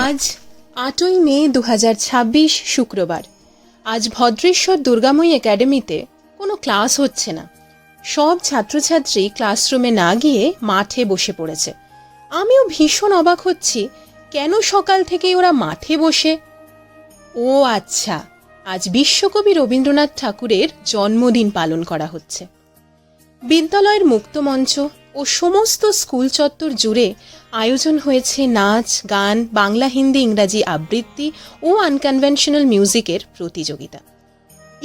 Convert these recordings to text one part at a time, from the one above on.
আজ ৮ই মে ২০২৬ শুক্রবার। আজ ভদ্রেশ্বর দুর্গাময়ী একাডেমিতে কোনো ক্লাস হচ্ছে না। সব ছাত্রছাত্রী ক্লাসরুমে না গিয়ে মাঠে বসে পড়েছে। আমিও ভীষণ অবাক হচ্ছি, কেন সকাল থেকেই ওরা মাঠে বসে। ও আচ্ছা, আজ বিশ্বকবি রবীন্দ্রনাথ ঠাকুরের জন্মদিন পালন করা হচ্ছে। বিদ্যালয়ের মুক্তমঞ্চ ও সমস্ত স্কুল চত্বর জুড়ে আয়োজন হয়েছে নাচ, গান, বাংলা, হিন্দি, ইংরাজি আবৃত্তি ও আনকনভেনশনাল মিউজিকের প্রতিযোগিতা।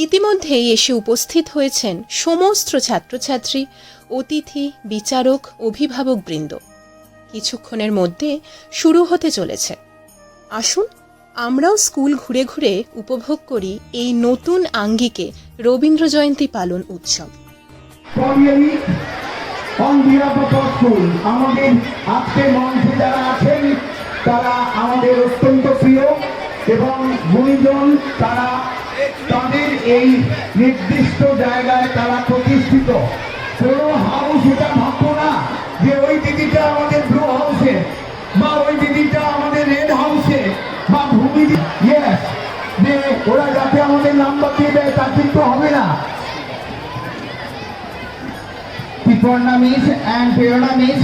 ইতিমধ্যেই এসে উপস্থিত হয়েছেন সমস্ত ছাত্রছাত্রী, অতিথি, বিচারক, অভিভাবকবৃন্দ। কিছুক্ষণের মধ্যে শুরু হতে চলেছে। আসুন আমরাও স্কুল ঘুরে ঘুরে উপভোগ করি এই নতুন আঙ্গিকে রবীন্দ্র জয়ন্তী পালন উৎসব। আমাদের আজকে মঞ্চে যারা আছেন তারা আমাদের অত্যন্ত প্রিয় এবং গুণীজন। তারা তাদের এই নির্দিষ্ট জায়গায় তারা প্রতিষ্ঠিত। কোনো হাউস এটা ভাববো না যে ওই দিদিটা আমাদের ব্লু হাউসে বা ওই দিদিটা আমাদের রেড হাউসে বা ভূমি যে ওরা যাতে আমাদের নাম্বার দিয়ে দেয় তা কিন্তু হবে না। Purnamis and Purnamis,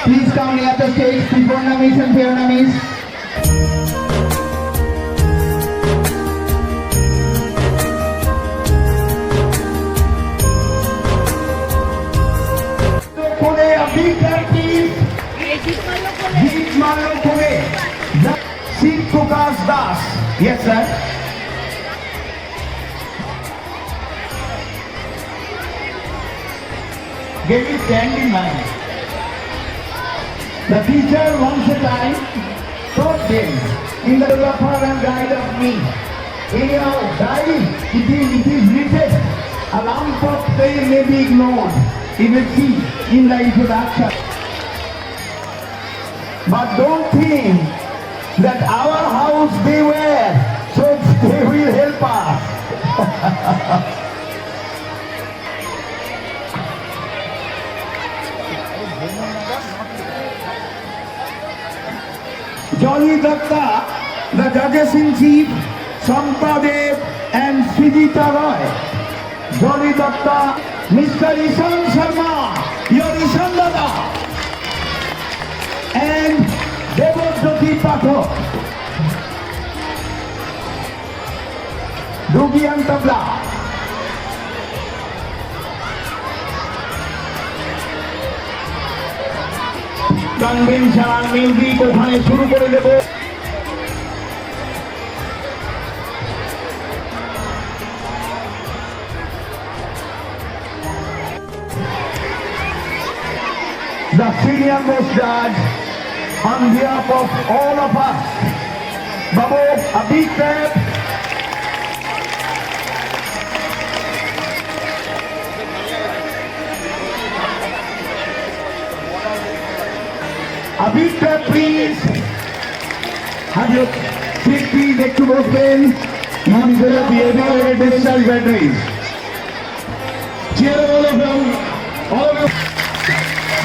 please come near the stage. Purnamis and Purnamis. Kone, a big hand please. Jeet Mallo Kone. Sid Prakash Das. Yes, sir. Get it stand in line. The teacher once a time taught them in the developer and guide of me. Anyhow, guide, it is written. A lump of clay may be ignored. You will see in the introduction. But don't think that our house they were, so they will help us. Jolly Datta, the judges in chief, Sampa Dev and Srijita Roy. Jolly Datta, Mr. Ishan Sharma, your Ishan Dada, and Devajyoti Pathak. Rugi and Tabla. Conventional music ওখানে শুরু করে দেব। The senior most judge on behalf of all of us, Babu, a big clap. A big clap please. Have you please একটু বসবেন। মঞ্চের behavior discharge batteries. Cheer all of them. All of you.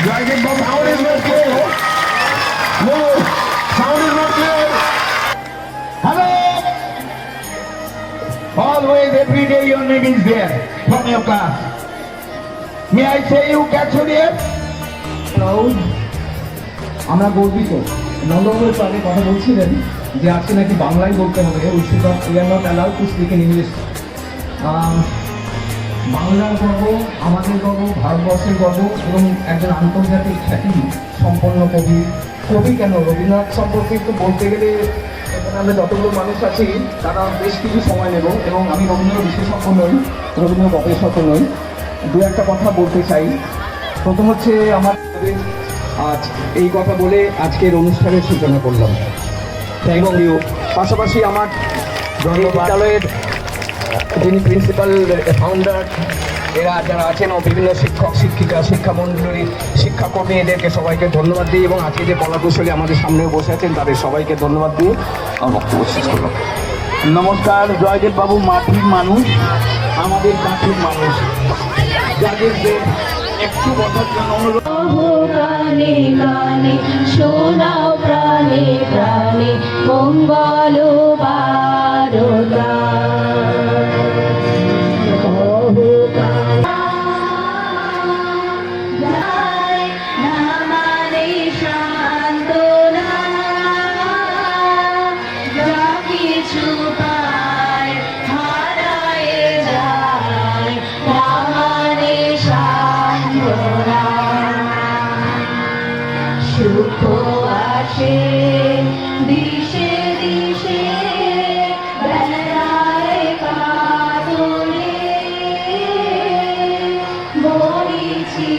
Dragon Bomb, sound is not clear. No, sound is not clear. Hello. Always, every day your name is there from your class. May I say you catch your name? Proud. আমরা গর্বিত। নন্দবাবুর আগে কথা বলছিলেন যে আজকে নাকি বাংলায় বলতে হবে, we are not allowed to speak in English. বাংলার গর্ব, আমাদের গর্ব, ভারতবর্ষের গর্ব এবং একজন আন্তর্জাতিক খ্যাতি সম্পন্ন কবি কেন রবীন্দ্রনাথ সম্পর্কে একটু বলতে গেলে এখানে আমরা যতগুলো মানুষ আছি তারা বেশ কিছু সময় নেব এবং আমি রবীন্দ্র বিশেষজ্ঞ নই, রবীন্দ্র গবেষক নই। দু একটা কথা বলতে চাই। প্রথম হচ্ছে আমার আজ এই কথা বলে আজকের অনুষ্ঠানের সূচনা করলাম এবং পাশাপাশি আমার বিদ্যালয়ের যিনি প্রিন্সিপাল, ফাউন্ডার, এরা যারা আছেন ও বিভিন্ন শিক্ষক, শিক্ষিকা, শিক্ষামণ্ডলী, শিক্ষাকর্মী, এদেরকে সবাইকে ধন্যবাদ দিই এবং আজকে যে কলাকুশলী আমাদের সামনেও বসে আছেন তাদের সবাইকে ধন্যবাদ দিয়ে আমার বক্তব্য শেষ করলাম। নমস্কার। জয়দেব বাবু মাটির মানুষ, আমাদের কাছের মানুষ, যাদেরদের একটু বসার জন্য অনুরোধ। গানে গানে শোনাও প্রাণে প্রাণে সুখ আসে দিশে দিশে বেড়ায় কাতরে বলিছি।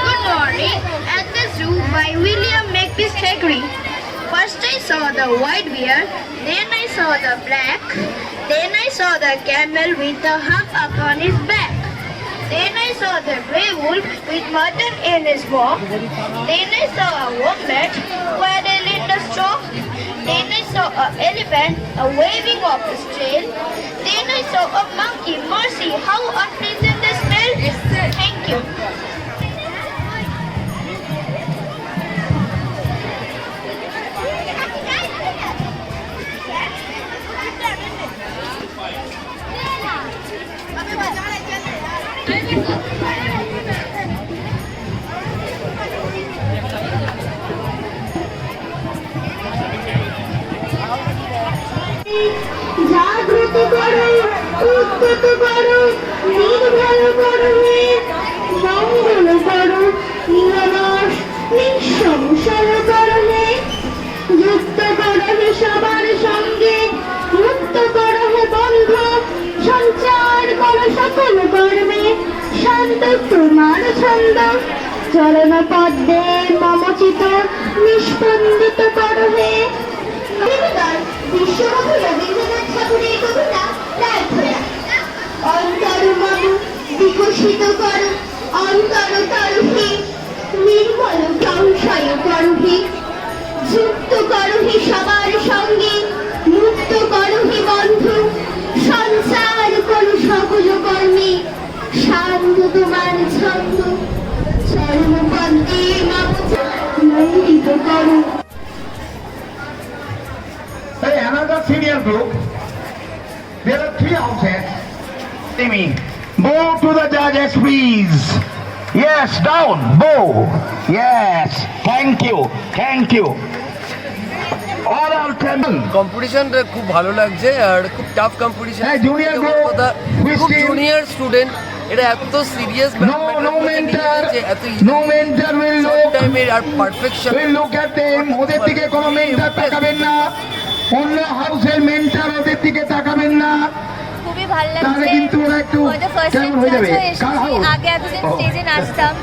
Good morning. At the zoo by William Makepeace Thackeray. First I saw the white bear, then I saw the black, then I saw the camel with the hump upon his back. Then I saw the grey wolf with mutton in his maw. Then I saw a wombat waddle in the straw. Then I saw an elephant waving off his tail. Then I saw a monkey. Mercy, how unpleasant the smell! Thank you. জাগ্রত করো, উদ্যত করো, নির্ভয় করো, মঙ্গল করো, নিরলস নিঃসংশয় করো, যুক্ত করো সবার সঙ্গে, মুক্ত করো বন্ধ, সঞ্চার করো সকল কর্মে, শান্ত তোমার ছন্দ, চরণ পদ্মে মমচিত নিষ্পন্দিত করো হে। বিশ্বকবি রবীন্দ্রনাথ ঠাকুরের কবিতা প্রার্থনা। অন্তর মম বিকশিত করো, অন্তর তরুহে, নির্মল সংশয় করুহে, যুক্ত করুহে সবার সঙ্গে, মুক্ত করুহে বন্ধু, সঞ্চার করু সকল কর্মে, শান্ত তোমার ছন্দ, চরণ পদ্মে মমচিত করো। Another senior group, There are 3 houses. Timmy, bow to the judges, please. Yes, down, bow. Yes, thank you, thank you. All our temple. কম্পিটিশনটা খুব ভালো লাগছে আর খুব টাফ কম্পিটিশন। হ্যাঁ, junior group, খুব Christian. জুনিয়র স্টুডেন্ট, এটা এত সিরিয়াস No mentor, এত no mentor will টাইমের আর perfection. will look at them. ওদের দিকে কোনো মেন্টর তাকাবেন না। অন্য হাউসের মেন্টর ওদের দিকে তাকাবেন না। খুবই ভালো তাহলে লাগছে। কিন্তু ওরা একটু হয়তো ফার্স্ট টাইম কেমন হয়ে যাবে? জাজ হয়ে কার এসেছি, house? আগে এতদিন ও। স্টেজে নাচতাম,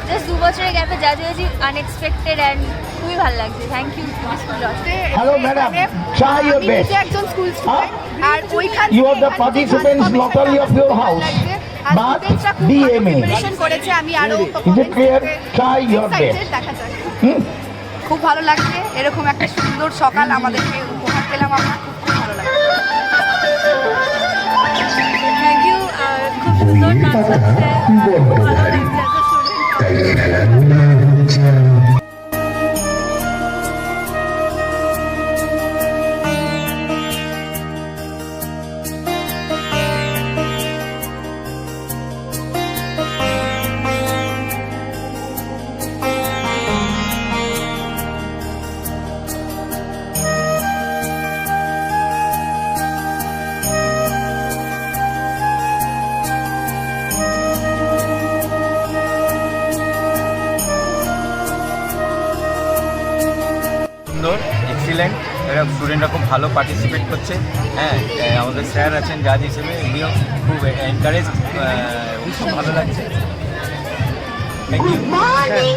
জাস্ট 2 বছরের গ্যাপে জাজ হয়েছি, আনএক্সপেক্টেড অ্যান্ড খুবই ভালো লাগছে। Thank you Hello, madam. Try your best. একজন স্কুল Huh? স্টুডেন্ট আর ওইখান You are the participants not only of your house, but DMA. Preparation করেছে, আমি আরো Is it clear? Try your best. দেখা যায়। Hmm? খুব ভালো লাগছে, এরকম একটা সুন্দর সকাল আমাদেরকে উপহার পেলাম আমরা, খুব ভালো লাগছে। Thank you. খুব সুন্দর নাচ হচ্ছে, খুব ভালো লাগছে স্টুডেন্ট। সুন্দর, এক্সিলেন্ট, এরা স্টুডেন্টরা খুব ভালো পার্টিসিপেট করছে। হ্যাঁ, আমাদের স্যার আছেন জাজ হিসেবে, উনিও খুব এনকারেজ, খুব ভালো লাগছে। Thank you. Morning,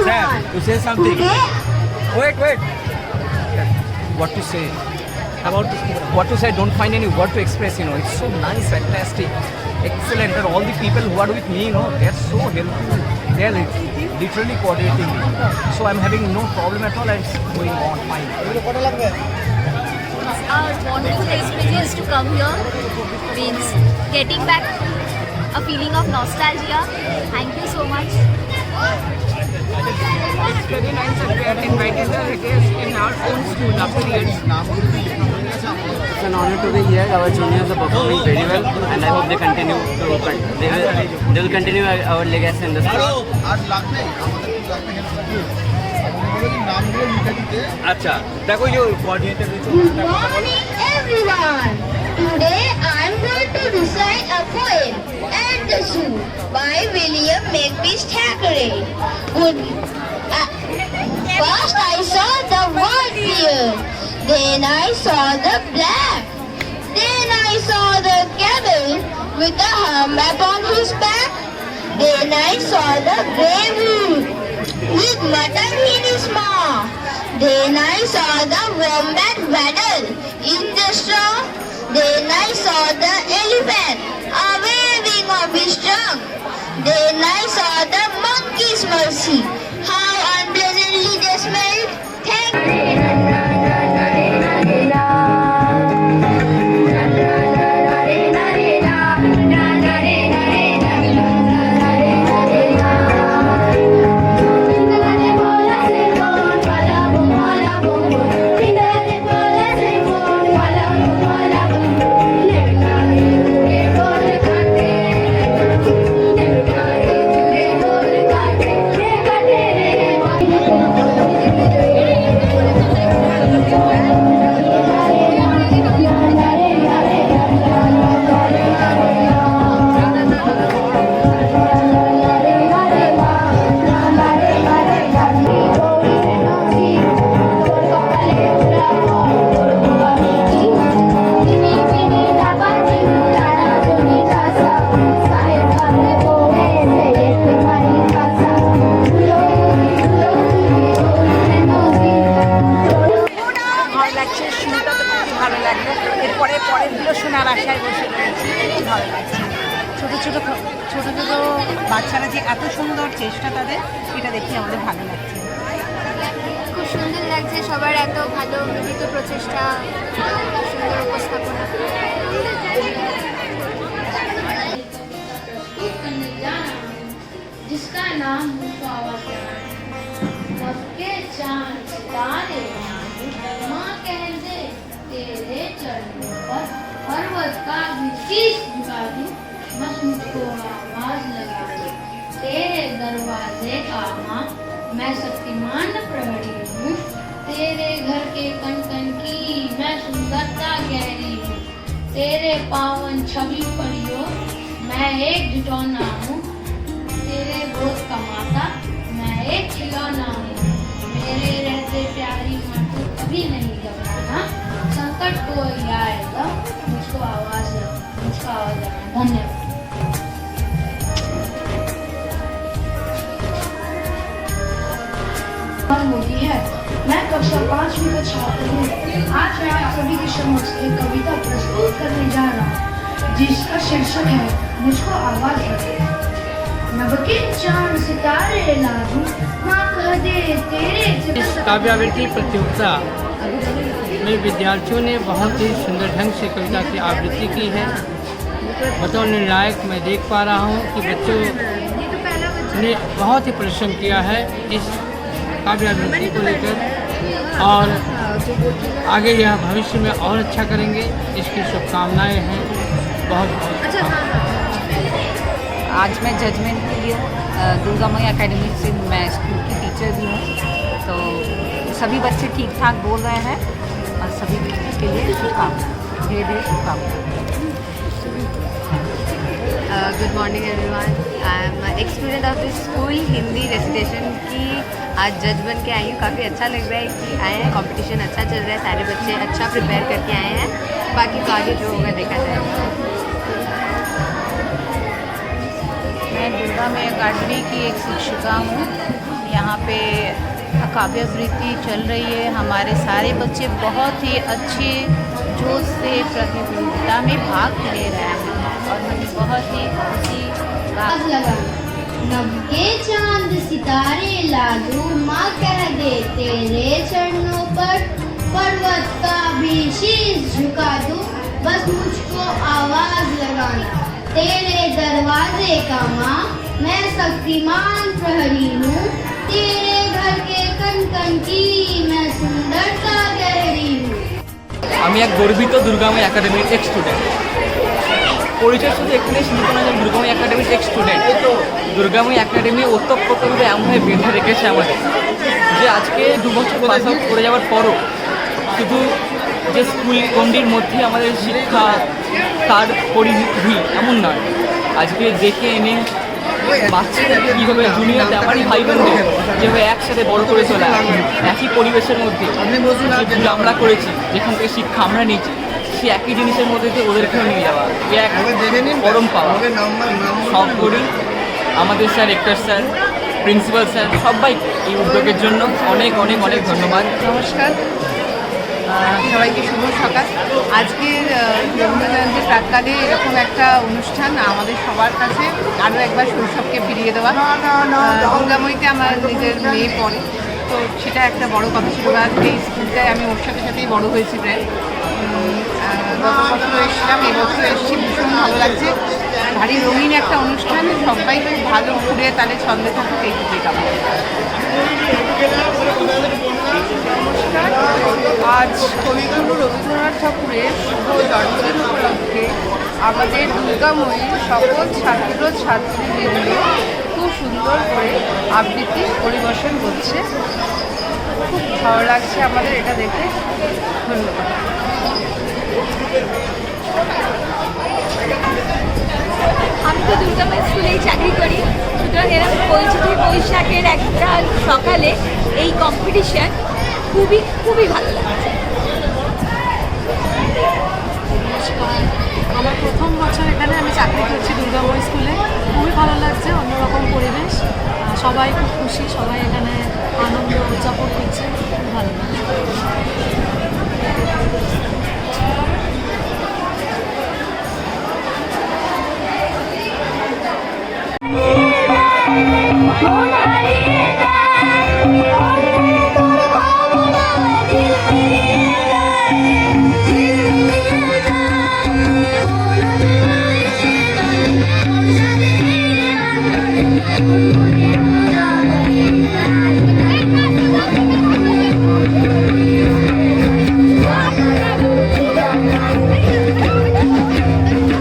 sir, everyone. To say something. Today, Wait. What to say? What to say? I don't find any word to express. It's so nice, fantastic, excellent, and all the people who are with me, they're so helpful. They're literally coordinating me. So I'm having no problem at all, and it's going on fine. Our wonderful experience to come here means getting back a feeling of nostalgia. Thank you so much. It's very nice that we are invited as a guest in our own school after years. It's an honor to be here. Our juniors are performing very well, and I hope they continue to. They will continue our legacy in the school. আচ্ছা, দেখো এই যে coordinator good morning, everyone. Today, I'm going to recite a poem, At the Zoo, by William Makepeace Thackeray. First, I saw the white deer. Then I saw the black. Then I saw the camel with the humpback on his back. Then I saw the grey wolf with mutton in his mouth. Then I saw the wombat waddle in the straw. Then I saw the elephant waving of his trunk. Then I saw the monkey's mercy. How unpleasantly they smelled. Thank ভালো লাগছে, শুনতে তো খুবই ভালো লাগলো। এরপরে পরেরগুলো শোনার আশায় বসে রয়েছি, খুব ভালো লাগছে। ছোটো ছোটো বাচ্চারা যে এত সুন্দর চেষ্টা তাদের, এটা দেখে আমাদের ভালো লাগছে। খুব সুন্দর লাগছে, সবার এত ভালো মিলিত প্রচেষ্টা, সুন্দর উপস্থাপনা। जिसका नाम सबके चांद सितारे माँ कह दे तेरे चरणों पर पर्वत भी शीश झुका दूं, बस मुझको आवाज लगा दे। तेरे दरवाजे का माँ मैं शक्तिमान प्रहरी हूँ, तेरे घर के कण कण की मैं सुंदरता गहरी हूँ। तेरे पावन छवि परियो मैं एक जुटौना हूँ, तेरे गोद का माता मैं एक खिलौना हूँ। मेरे रहते प्यारी माँ को कभी नहीं घबराना, संकट कोई आएगा मुझको आवाज लगाना। धन्यवाद। मोदी है, मैं कक्षा 5वीं का छात्र हूँ। आज मैं आप सभी के समक्ष एक कविता प्रस्तुत करने जा रहा हूँ, जिसका शीर्षक है मुझको आवाज लगे। नभ के चांद सितारे ला दूं, माँ कह दे तेरे इस काव्यावृत्ति प्रतियोगिता में विद्यार्थियों ने बहुत ही सुंदर ढंग से कविता की आवृत्ति की है। बतौर निर्णायक मैं देख पा रहा हूँ कि बच्चों ने बहुत ही परिश्रम किया है इस काव्यावृत्ति को लेकर, और आगे यह भविष्य में और अच्छा करेंगे, इसकी शुभकामनाएँ हैं। बहुत आज मैं जजमेंट के लिए दुर्गा मैया एकेडमी से मैं स्कूल की टीचर भी हूँ, तो सभी बच्चे ठीक ठाक बोल रहे हैं और सभी के लिए शुभकामनाएं, ढेर ढेर शुभकामनाएं। Good morning everyone, I am x student of this school Hindi recitation की आज जज बन के आई हूँ। काफ़ी अच्छा लग रहा है कि आए हैं, कंपटीशन अच्छा चल रहा है, सारे बच्चे अच्छा प्रिपेयर करके आए हैं। बाकी तो आगे जो होगा देखा जाएगा। मैं दुर्गा मैया एकेडमी की एक शिक्षिका हूँ। यहाँ पे काव्यावृत्ति चल रही है, हमारे सारे बच्चे बहुत ही अच्छे जोश से प्रतियोगिता में भाग ले रहे हैं और मुझे बहुत ही खुशी आवाज लगा। नभ के चांद सितारे ला दूं, माँ कह दे तेरे चरणों पर पर्वत का भी शीश झुका दूं, बस मुझको आवाज लगाना। तेरे दरवाजे का माँ मैं शक्तिमान प्रहरी हूँ, तेरे घर के कण कण की मैं सुंदरता गहरी हूँ। আমি এক গর্বিত দুর্গাময় একাডেমির এক স্টুডেন্ট। পরিচয় শুধু এখানে সীমিত নয় যে দুর্গাময় একাডেমির এক স্টুডেন্ট। দুর্গাময় একাডেমি ওতপ্রোতভাবে এমনভাবে বেঁধে রেখেছে আমাদের যে আজকে 2 বছর পাস আউট করে যাওয়ার পরও শুধু যে স্কুল গণ্ডির মধ্যে আমাদের শিক্ষা তার পরিধি এমন নয়, আজকে দেখে এনে বাচ্চাদেরকে কীভাবে জুনিয়রদের আমারই ভাই বোনদের যেভাবে একসাথে বড় করে তোলা, একই পরিবেশের মধ্যে যে ভুল আমরা করেছি, যেখান থেকে শিক্ষা আমরা নিয়েছি, সেই একই জিনিসের মধ্যে দিয়ে ওদেরকেও নিয়ে যাওয়া, এ এক পরম পাওয়া। সব করি আমাদের sir, rector sir, principal sir, সবাই এই উদ্যোগের জন্য অনেক অনেক অনেক ধন্যবাদ। নমস্কার, সবাইকে শুভ সকাল। আজকের রবীন্দ্র জয়ন্তী প্রাক্কালে এরকম একটা অনুষ্ঠান আমাদের সবার কাছে আরও একবার শৈশবকে ফিরিয়ে দেওয়া। দুর্গাময়ীতে আমার নিজের মেয়ে পড়ে, তো সেটা একটা বড় কথা ছিল। আর এই স্কুলটায় আমি ওর সাথে সাথেই বড়ো হয়েছি প্রায়। গত বছর এসেছিলাম, এবছর এসেছি, ভীষণ ভালো লাগছে। ভারী রঙিন একটা অনুষ্ঠান, সবাই খুব ভালো ঘুরে তালে ছন্দে থাকুক, এইটুকুই কামনা। আজ কবিগুরু রবীন্দ্রনাথ ঠাকুরের শুভ জন্মদিন উপলক্ষে আমাদের দুর্গাময়ীর সকল ছাত্র ছাত্রীবৃন্দ খুব সুন্দর করে আবৃত্তি পরিবেশন করছে। খুব ভালো লাগছে আমাদের এটা দেখে। ধন্যবাদ। আমি তো দুর্গাময় স্কুলেই চাকরি করি, সুতরাং এরকম পঁচিশে বৈশাখের একটা সকালে এই কম্পিটিশন খুবই খুবই ভালো লাগছে। আমার প্রথম বছর এখানে আমি চাকরি করছি দুর্গাময় স্কুলে। খুবই ভালো লাগছে, অন্যরকম পরিবেশ, সবাই খুব খুশি, সবাই এখানে আনন্দ উদযাপন করছে, খুব ভালো Thank you.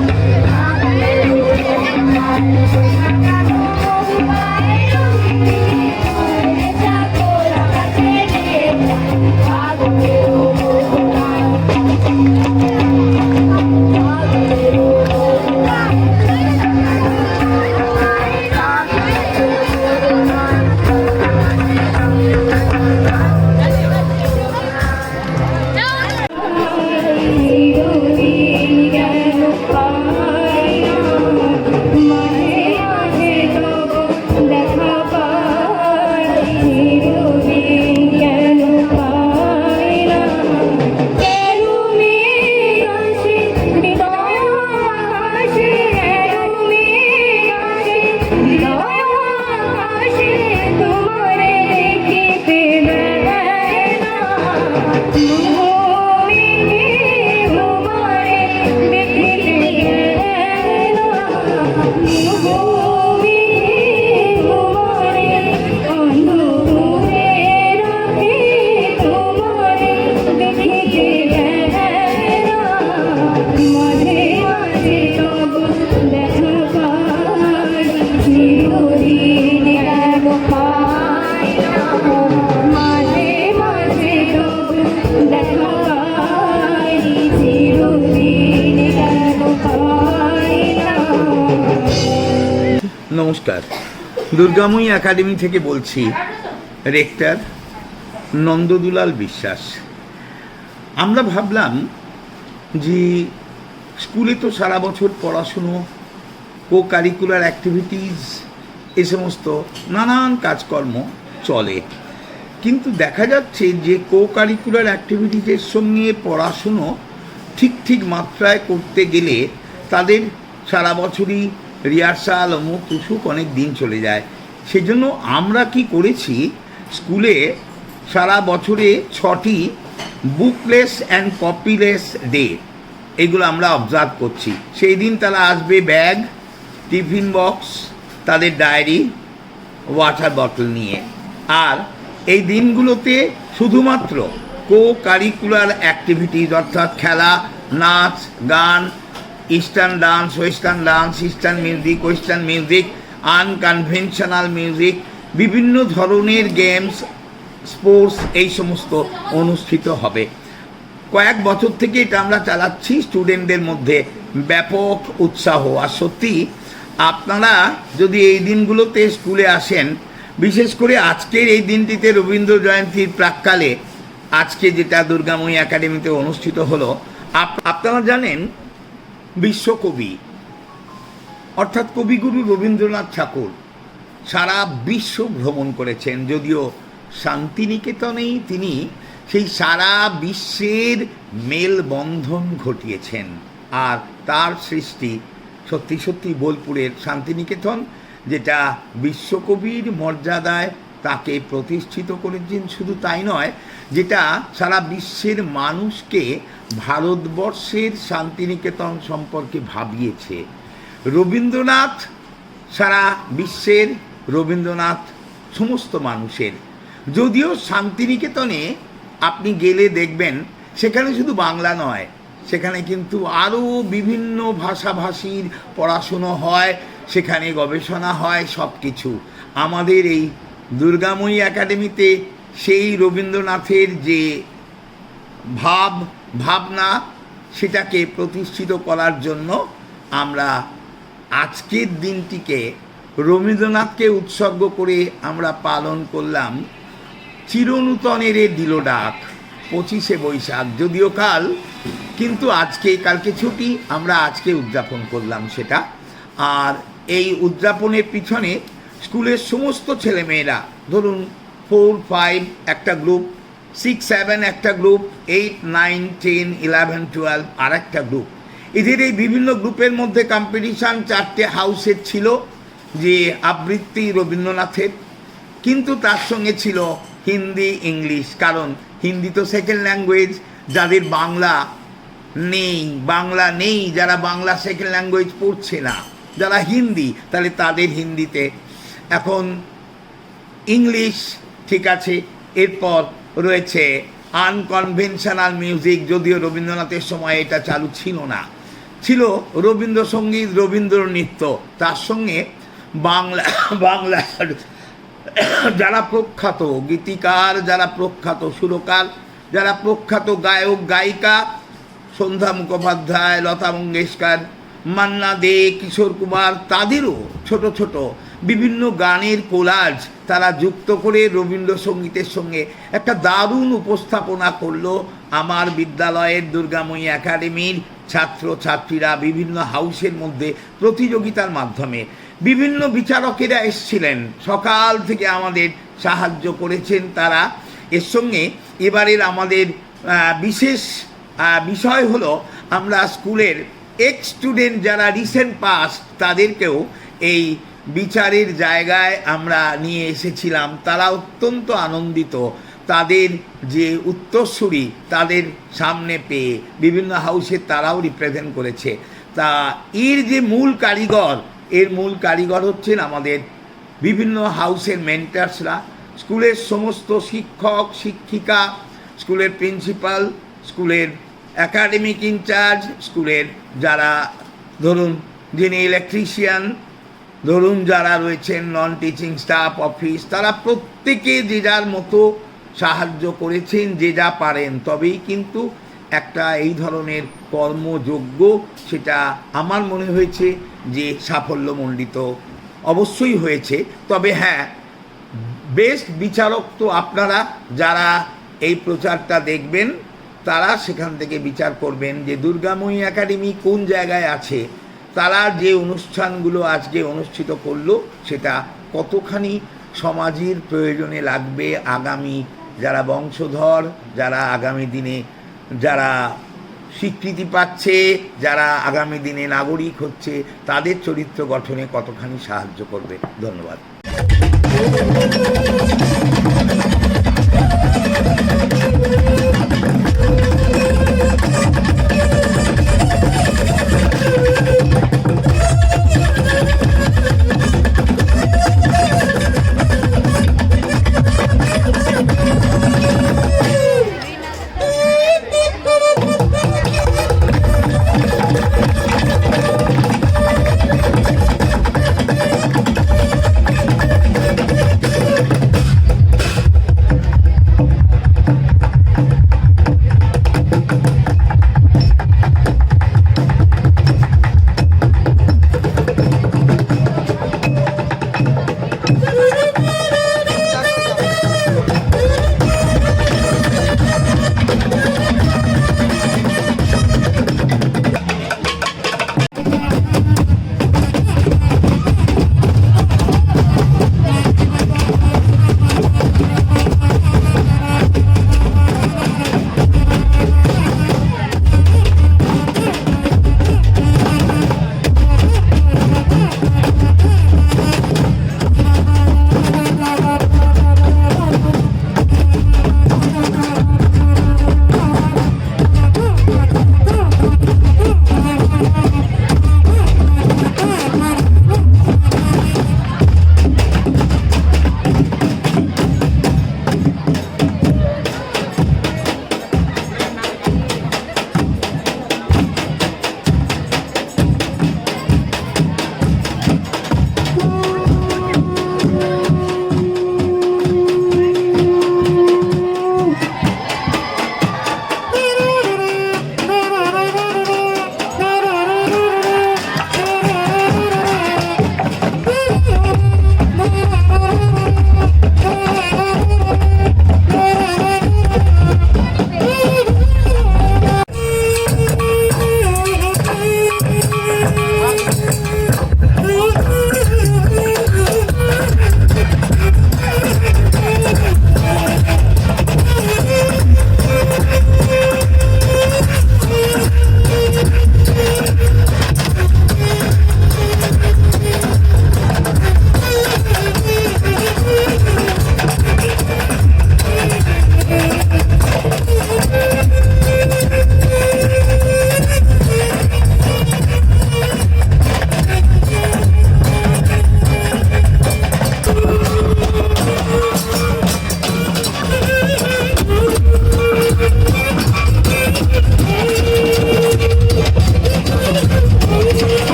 নমস্কার, দুর্গাময়ী একাডেমি থেকে বলছি, রেক্টর নন্দদুলাল বিশ্বাস। আমরা ভাবলাম যে স্কুলে তো সারা বছর পড়াশুনো, কো কারিকুলার অ্যাক্টিভিটিস, এ সমস্ত নানান কাজকর্ম চলে, কিন্তু দেখা যাচ্ছে যে কো কারিকুলার অ্যাক্টিভিটিসের সঙ্গে পড়াশুনো ঠিক মাত্রায় করতে গেলে তাদের সারা বছরই রিহার্সাল অমুক তুসুক অনেক দিন চলে যায়। সেজন্য আমরা কি করেছি, স্কুলে সারা বছরে 6টি বুকলেস অ্যান্ড কপিলেস ডে, এগুলো আমরা অবজার্ভ করছি। সেই দিন তারা আসবে ব্যাগ, টিফিন বক্স, তাদের ডায়েরি, ওয়াটার বটল নিয়ে। আর এই দিনগুলোতে শুধুমাত্র কো কারিকুলার অ্যাক্টিভিটিস অর্থাৎ খেলা, নাচ, গান, eastern dance, western dance, eastern music, western music, unconventional music, বিভিন্ন ধরনের গেমস, স্পোর্টস, এই সমস্ত অনুষ্ঠিত হবে। কয়েক বছর থেকে এটা আমরা চালাচ্ছি, স্টুডেন্টদের মধ্যে ব্যাপক উৎসাহ। আর সত্যি আপনারা যদি এই দিনগুলোতে স্কুলে আসেন, বিশেষ করে আজকের এই দিনটিতে রবীন্দ্র জয়ন্তীর প্রাক্কালে আজকে যেটা দুর্গাময়ী একাডেমিতে অনুষ্ঠিত হলো, আপনারা জানেন বিশ্বকবি অর্থাৎ কবিগুরু রবীন্দ্রনাথ ঠাকুর সারা বিশ্ব ভ্রমণ করেছেন, যদিও শান্তিনিকেতনেই তিনি সেই সারা বিশ্বের মেলবন্ধন ঘটিয়েছেন। আর তার সৃষ্টি সত্যি বোলপুরের শান্তিনিকেতন, যেটা বিশ্বকবির মর্যাদায় তাকে প্রতিষ্ঠিত করেছেন। শুধু তাই নয়, যেটা সারা বিশ্বের মানুষকে ভারতবর্ষের শান্তিনিকেতন সম্পর্কে ভাবিয়েছে। রবীন্দ্রনাথ সারা বিশ্বের, রবীন্দ্রনাথ সমস্ত মানুষের। যদিও শান্তিনিকেতনে আপনি গেলে দেখবেন সেখানে শুধু বাংলা নয়, সেখানে কিন্তু আরও বিভিন্ন ভাষাভাষীর পড়াশুনো হয়, সেখানে গবেষণা হয়, সব কিছু। আমাদের এই দুর্গাময়ী একাডেমিতে সেই রবীন্দ্রনাথের যে ভাবনা, সেটাকে প্রতিষ্ঠিত করার জন্য আমরা আজকের দিনটিকে রবীন্দ্রনাথকে উৎসর্গ করে আমরা পালন করলাম চিরনূতনের দিল ডাক, 25শে বৈশাখ। যদিও কাল, কিন্তু কালকে ছুটি, আমরা আজকে উদযাপন করলাম সেটা। আর এই উদযাপনের পিছনে স্কুলের সমস্ত ছেলেমেয়েরা, ধরুন 4, 5 একটা গ্রুপ, 6, 7 একটা গ্রুপ, 8, 9, 10, 11, 12 আর একটা গ্রুপ, এদের এই বিভিন্ন গ্রুপের মধ্যে কম্পিটিশান 4টে হাউসের ছিল, যে আবৃত্তি রবীন্দ্রনাথের, কিন্তু তার সঙ্গে ছিল হিন্দি, ইংলিশ, কারণ হিন্দি তো সেকেন্ড ল্যাঙ্গুয়েজ। যাদের বাংলা নেই, যারা বাংলা সেকেন্ড ল্যাঙ্গুয়েজ পড়ছে না, যারা হিন্দি, তাহলে তাদের হিন্দিতে। এখন ইংলিশ ঠিক আছে, এরপর রয়েছে আনকনভেনশনাল মিউজিক, যদিও রবীন্দ্রনাথের সময় এটা চালু ছিল না, ছিল রবীন্দ্রসঙ্গীত, রবীন্দ্র নৃত্য, তার সঙ্গে বাংলা যারা প্রখ্যাত গীতিকার, যারা প্রখ্যাত সুরকার, যারা প্রখ্যাত গায়ক গায়িকা, সন্ধ্যা মুখোপাধ্যায়, লতা মঙ্গেশকর, মান্না দে, কিশোর কুমার, তাদেরও ছোট বিভিন্ন গানের কোলাজ তারা যুক্ত করে রবীন্দ্রসঙ্গীতের সঙ্গে একটা দারুণ উপস্থাপনা করলো আমার বিদ্যালয়ের দুর্গাময়ী একাডেমির ছাত্রছাত্রীরা। বিভিন্ন হাউসের মধ্যে প্রতিযোগিতার মাধ্যমে বিভিন্ন বিচারকেরা এসেছিলেন, সকাল থেকে আমাদের সাহায্য করেছেন তারা। এর সঙ্গে এবারের আমাদের বিশেষ বিষয় হলো, আমরা স্কুলের এক্স স্টুডেন্ট যারা রিসেন্ট পাস, তাদেরকেও এই বিচারের জায়গায় আমরা নিয়ে এসেছিলাম। তারা অত্যন্ত আনন্দিত, তাদের যে উত্তরসূরি তাদের সামনে পেয়ে বিভিন্ন হাউসে তারাও রিপ্রেজেন্ট করেছে। তা এর যে মূল কারিগর হচ্ছেন আমাদের বিভিন্ন হাউসের মেন্টার্সরা, স্কুলের সমস্ত শিক্ষক শিক্ষিকা, স্কুলের প্রিন্সিপাল, স্কুলের একাডেমিক ইনচার্জ, স্কুলের যারা ধরুন যিনি ইলেকট্রিশিয়ান, ধরুন যারা রয়েছেন নন টিচিং স্টাফ, অফিস, তারা প্রত্যেকে যে যার মতো সাহায্য করেছেন, যে যা পারেন। তবেই কিন্তু একটা এই ধরনের কর্মযজ্ঞ, সেটা আমার মনে হয়েছে যে সাফল্যমণ্ডিত অবশ্যই হয়েছে। তবে হ্যাঁ, বেস্ট বিচারক তো আপনারা যারা এই প্রচারটা দেখবেন, তারা সেখান থেকে বিচার করবেন যে দুর্গাময়ী একাডেমি কোন জায়গায় আছে। তারা যে অনুষ্ঠানগুলো আজকে অনুষ্ঠিত করলো সেটা কতখানি সমাজের প্রয়োজনে লাগবে, আগামী যারা বংশধর, যারা আগামী দিনে যারা স্বীকৃতি পাচ্ছে, যারা আগামী দিনে নাগরিক হচ্ছে, তাদের চরিত্র গঠনে কতখানি সাহায্য করবে। ধন্যবাদ।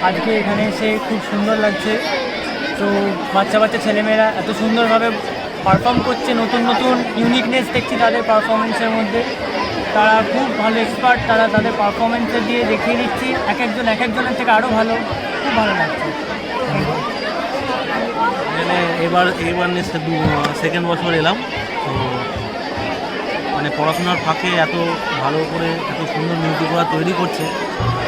আজকে এখানে এসে খুব সুন্দর লাগছে। তো বাচ্চা বাচ্চা ছেলেমেয়েরা এত সুন্দরভাবে পারফর্ম করছে, নতুন নতুন ইউনিকনেস দেখছি তাদের পারফরমেন্সের মধ্যে। তারা খুব ভালো এক্সপার্ট, তারা তাদের পারফরমেন্সে দিয়ে দেখিয়ে দিচ্ছি এক একজনের থেকে আরও ভালো, খুব ভালো লাগছে। মানে এবার সেকেন্ড বছর এলাম, তো মানে পড়াশোনার ফাঁকে এত ভালো করে এত সুন্দর মিউজিক ওরা তৈরি করছে,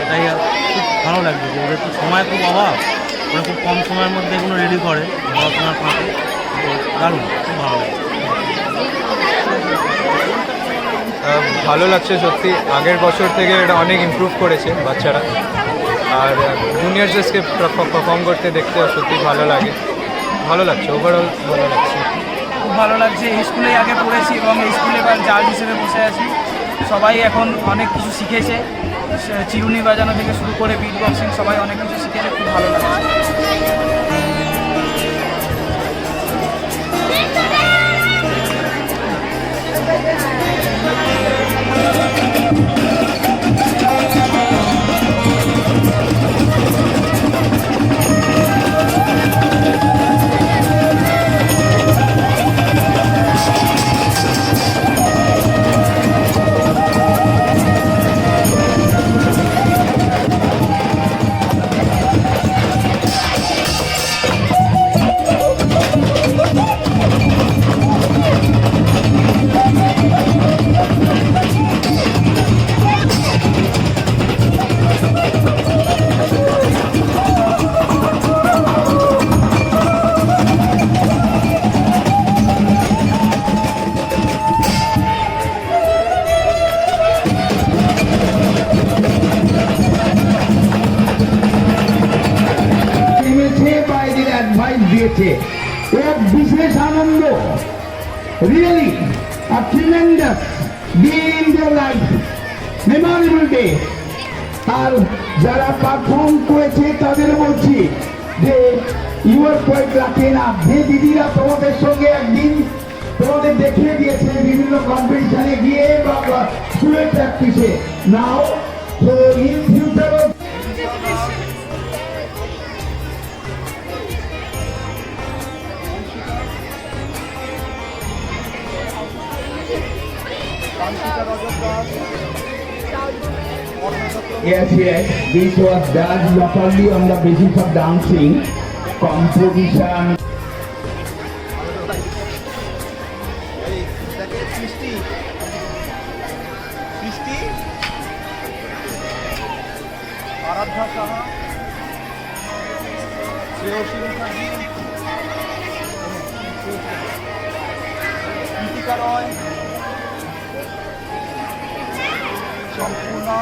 এটাই খুব ভালো লাগছে যে ওদের তো সময় খুব অভাব, ওরা খুব কম সময়ের মধ্যে এগুলো রেডি করে পড়াশোনার ফাঁকে। তো দারুণ, খুব ভালো লাগছে। ভালো লাগছে সত্যি, আগের বছর থেকে এটা অনেক ইমপ্রুভ করেছে বাচ্চারা, আর জুনিয়রসকে পারফর্ম করতে দেখতে সত্যি ভালো লাগে, ভালো লাগছে, ওভারঅল ভালো লাগছে। ভালো লাগছে। এই স্কুলেই আগে পড়েছি এবং এই স্কুলে এবার জাজ হিসেবে বসে আছি। সবাই এখন অনেক কিছু শিখেছে, চিরুনি বাজানো থেকে শুরু করে বিট বক্সিং, সবাই অনেক কিছু শিখেছে, খুব ভালো লাগছে। দিয়েছে এক বিশেষ আনন্দ, really a tremendous day in their life, memorable day। আর যারা পারফর্ম করেছে তাদের বলছি যে you are quite lucky enough, যে দিদিরা তোমাদের সঙ্গে একদিন তোমাদের দেখিয়ে দিয়েছে বিভিন্ন কম্পিটিশনে গিয়ে বা স্কুলের প্র্যাকটিসে, নাও তো in future Yes, yes, this was done not only on the basis of dancing, composition. Aradhya Saha, Shreyasi Mukherjee, Geetika Roy, Sampurna,